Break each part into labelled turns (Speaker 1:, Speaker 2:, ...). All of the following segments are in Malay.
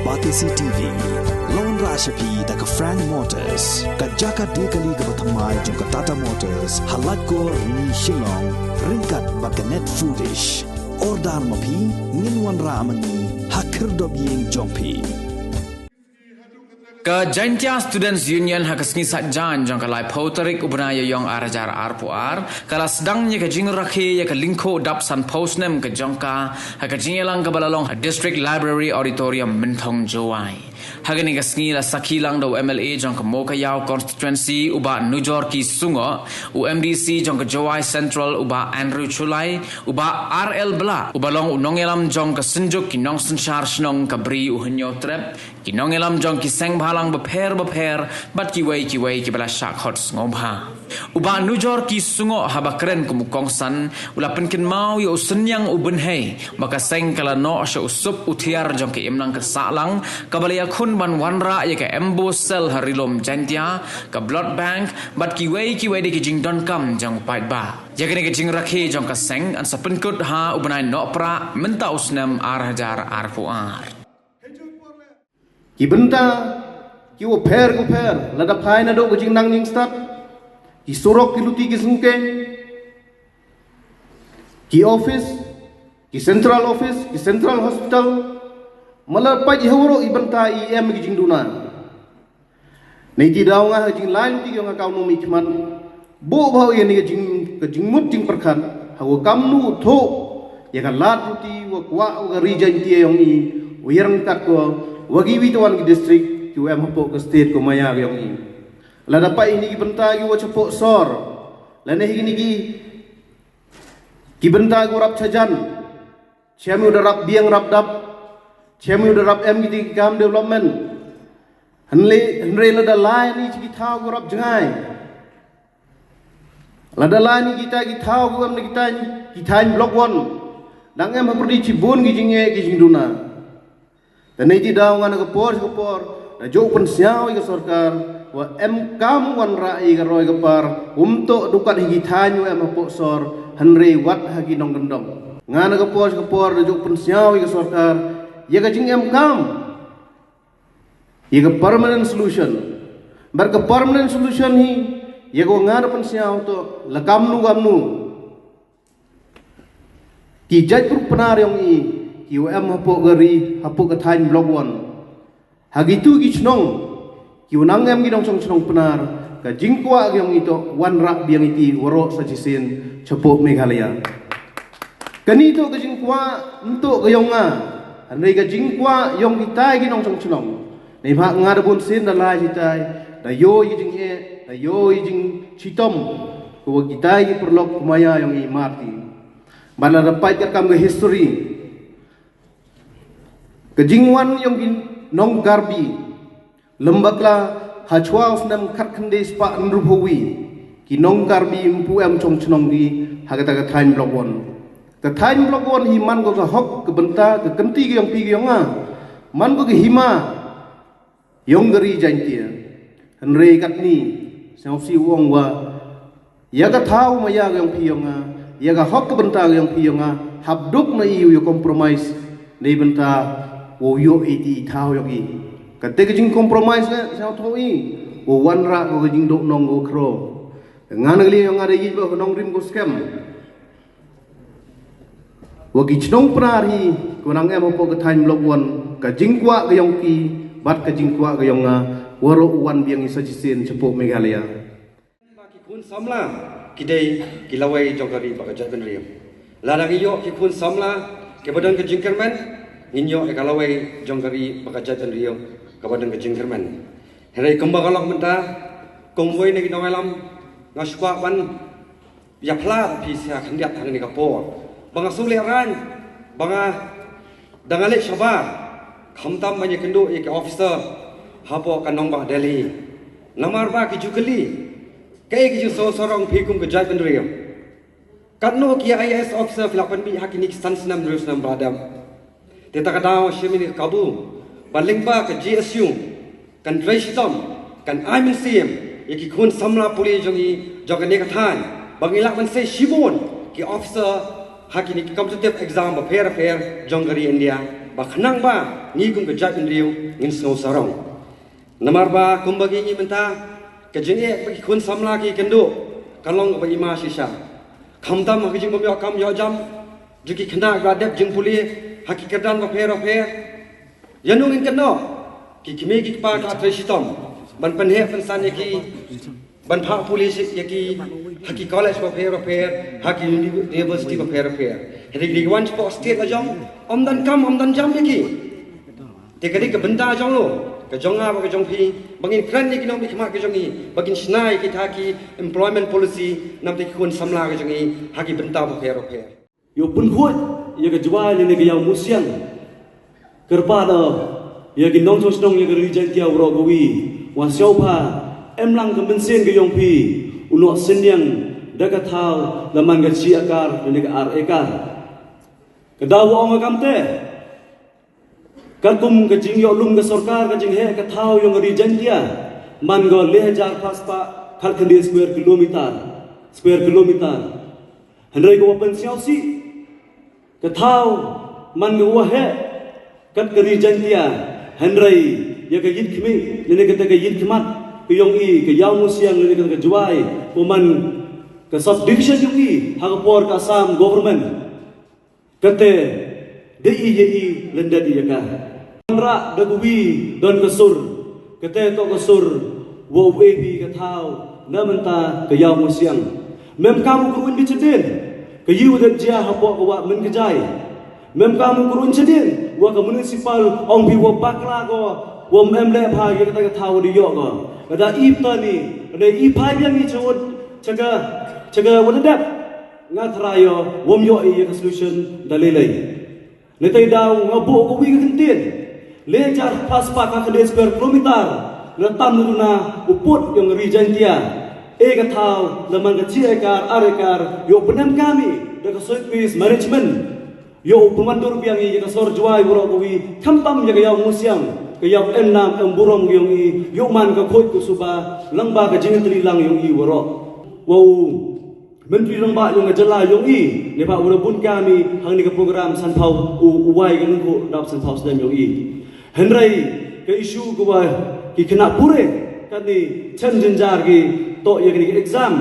Speaker 1: Batisi TV, Lone Rashapi da ka Frank Motors, ka Jaka Dekali ka Batamai jong ka Tata Motors, halat ko ni Shillong, ringkat baka net foodish, ordar mapi, nginwan ramani, hakir dobiyeng jongpi.
Speaker 2: Ke Jantia Students Union hakasni satjan jang kalai pauterik ubnaya yang arajar arpuar kala sedangnya ke jingrakhe ya ke lingko dap san postnem ke jangka hakajingelang ke balalong District Library Auditorium Mentong Jowai hagani kasni la sakilang do MLA jang ke Mokayau constituency uba Nujor ki Sungo UMDC jang ke Jowai Central uba Andrew Chulai uba RL Bla ubalong unongelam jang ke Senjuk ki nong senshar snong ke Bri uhenyo trap ki nongelam jang ki seng halang beper bat kiwai ki bala syak hot ngobha uba Nujor ki Sungo haba keren kumukong san ula penkin mau yo senyang uben hei maka seng kala no sya usup utiar jong ke imnang ke salang kabalaya kun ban wanra ya ke embo sel harilom jantia ke blood bank bat kiwai de ki jing don kam jong pait ba ya ke jing rakhe jong ke seng an sapenkut ha ubenai no pra menta usnam arhajar arfuar
Speaker 3: ki benta ki wo pher lada phai na do ko jing nang ning stat ki sorok ki luti ki sungke ki office ki central hospital mala pa ji hawro ibanta im ki jing duna nei ti daw nga jing lain ti nga kaw no mi chman bo bhaw ye ni jing mut jing perkhan hawo kamnu tho ya kan lat luti wo kwa ga rijan ti yong i wirang tak ko wagi witawan ki district ki em hapok ke state ko maya yong i la dapat ini ki benta ki wo chapok sor la ne higi ni ki benta ko rap chajan chemu darap biang rap dap chemu darap em ki kam development hanle la da lai ni ki thau ko rap jangai la da lai ni kita ki thau ko em ni ki tain block 1 dang em haprdi cibun ki jinge ki jingduna dan ini daw nga nagapor na jo pensiaw ke sarkar wa em kam wan rai ke roy kapar umto dukat higi tanyo em hapok sor hanre wat hagi nong gendong nga nagapor na jo pensiaw ke sarkar ya ka jing em kam ya ka permanent solution bar ka permanent solution hi ya ko nga na pensiaw to la kamnu ki jaj pur penar yang i UM hapok gari hapok kathain blok 1 hagitu gi chnong kiunang em gi dong chong penar ka jingkwa gyong ito wan rak biang iti waro sa jisin chapok Meghalaya kani to ka jingkwa nto gyong nga anai ka jingkwa yong kitai gi dong chong nei bha nga da bun sin da lai hitai da yo yi jing e da yo yi jing chitom ko kitai gi perlok kumaya yong i mati bala dapat ka kam history kejingwan yang nong garbi lembakla hachwa usnam kharkhande spa nrubhawi ki nong garbi mpu em chong chnong di hagata thain blok 1 ka thain blok 1 hi man go hok ke benta ke kenti ge yang pi ge nga man go ge hima yong gari jantia hanre katni sausi wong wa ya ka thau ma ya ge yang pi nga ya ka hok ke benta ge yang pi nga habduk na iu yo compromise nei benta wo yo iti thao yogi kate ke jing compromise le sao thoi wo wan ra ko jing do nong go kro ngan gli yang ada yi bo nong rim go scam wo gi chnong prari ko nang em po ka thain blok 1 ka jing kwa ga yong ki bat ka jing kwa ga yong nga woro wan biang isa jisin chapok Meghalaya
Speaker 4: ma ki kun samla ki dei ki lawai jogari ba ka jaben riam la da gi yo ki kun samla ke badan ke jingkerman ninyo ekalawai jonggari bakajatan rio kabadan kejing kerman herai kembang kalok menta kongwoi negi nawelam ngasukwa ban ya plat pisa kandiat hang ni kapo banga suliran banga dangale shabar khamtam manye kendo ek officer hapo kanong ba Delhi namar ba ki jukali kai ki so sorong phikum ke jatan rio katno ki IAS officer filapan bi hakini stansnam rusnam bradam Teta kadang syamini kabu balingba ke GSU kan Dresdom kan IMCM yaki kun samla puli jongi jogane kathan bangilak man se shibon ki officer hakini ki competitive exam ba fair jonggari India bakhnang ba ni kum kejat riu ngin snow sarong namar ba kum bagi ni menta kejenge bagi kun samla ki kendo kalong bagi ma sisa khamtam ha kijing bamyo kam yo jam juki khna gadep jing puli hakikadan ba pher yanung in kendo ki kimi ki pa ka tresitom ban panhe pensan ki ban pha polis ki haki college ba pher haki university ba pher hedi wan sport state ajong omdan kam omdan jam ki te kadi ke benda jong lo ke jonga ba ke jong phi bangin kran ni ki nom ki ma ke jong ni bagin snai ki thaki employment policy nam te kun samla ke jong ni haki benda ba pher
Speaker 5: yo pun khoi ye ke jwa ni ke yang musiang kerpada ye ki nong chong ye ke region kia ro go wi wa xiao pha em lang ke men sen ke yong phi uno senyang daga thau laman ga chi akar ni ke ar ekar ke daw ong kam te kan kum ke jing yo lum ke sarkar ke jing he ke thau yong region kia man go le jar pas pa khal khandi square kilometer handai go pen xiao si ke thau man go wa he kat ke region kia handai ye ke yit khmi ne ke te ke yit khmat ke yong i ke yaw musiang ne ke juai poman ke subdivision yong i hagapor ka Assam government kate DIYI lendat iyaka ra dagwi don kesur kate to kesur wo webi ke thau namenta ke yaw musiang mem kamu kurun bi ceden ke yu de dia hapo ko wa men ke jai mem kamu kurun ceden wa ke municipal ong bi wo bakla go wo mem le pha ye ke thau di yo go ada ipta ni ada ipai yang ni chawot chaga wadadap nga thrayo wom yo i ka solution dalilay netai daw nga bu ko wi kintin le jar pas pa ka kede square kilometer na tam na uput yung region kia e ka thau laman ka chi ekar arekar yo penam kami da ka service management yo pemandur biang i ka sor juai buro ko wi khamtam ya yaw musiang ka yaw enam emburong yung i yo man ka khoi ku suba langba ka jingtri lang yung i woro wow Menteri Lembak yang ngejala yang i ne pak urabun kami hang ni ke program sanpau uwai kan ko dap sanpau sedem yang i henrai ke isu ko wa ki kena pure kan ni chen jenjar ki to ye ki exam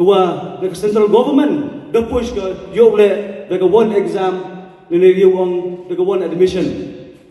Speaker 5: ko wa the central government the push ke yo le the one exam ni yo on the one admission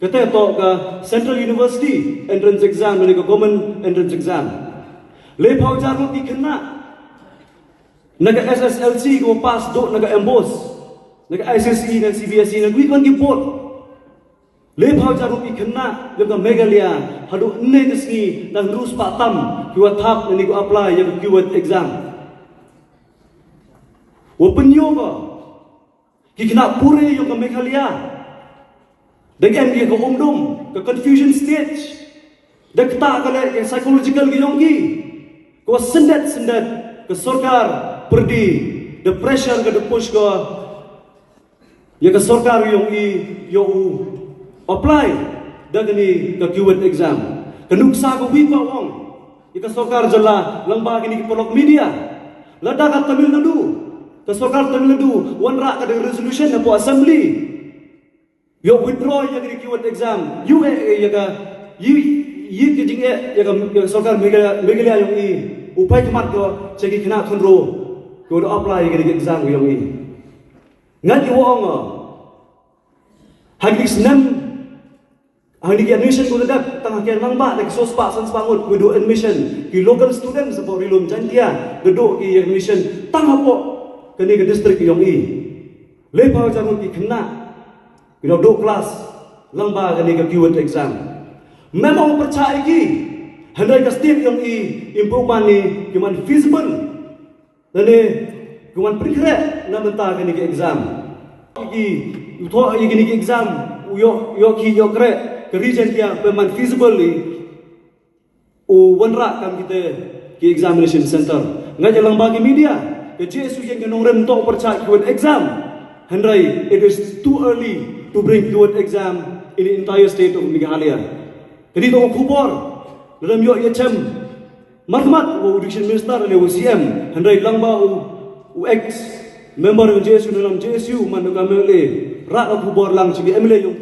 Speaker 5: kata to ka central university entrance exam ni ko government entrance exam le phau jar mo ki kena naga SSLC ko pass do naga embos naga ICSE dan CBSE na gwi kan gipot le phau jaru ki khanna ga megalia hadu ne desni dan rus patam kiwa thap ni ko apply ya kiwa exam open yoga ki kena pure yo ka megalia dengan dia ko umdum ke confusion stage dak ta kala psychological gi yonggi ko sendat ke sarkar perdi the pressure ke the push ke ya ke sarkar yung yo apply dagani ke kiwet exam kenuksa ko wi pa wong ya ke sarkar jala lamba gini ke polok media lada ka Tamil Nadu ke sarkar Tamil Nadu wanra ka the resolution na po assembly yo withdraw ya gini kiwet exam you ya ka yi ke jing ya ka sarkar megalia yung upai kemat ko segi kena konro ko do apply ke exam yang ini ngat yo ong hagis nam hagis admission ko dak tang kian mang ba dak sospa san spangut ko do admission ki local students for rilum jantia do ki admission tang hapo ke ni ke district yang ini le pa jamu ki kena ki do kelas lamba ke ni ke kiwet exam memang percaya ki handai ka step yang improvement ni kuman feasible dan ni kuman prikre na menta ke exam ki utho ni ke exam yo kre ke region kia kuman feasible ni wanra kam kita ke examination center ngai jalang bagi media ke JSU yang nongrem to percaya kuat exam handai it is too early to bring kuat exam in the entire state of Meghalaya jadi to khubor dalam yo yachem marhamat wo education minister le CM handai langba u ex member of JSU dalam JSU mandu kamele ra ko bor lang sigi MLA yung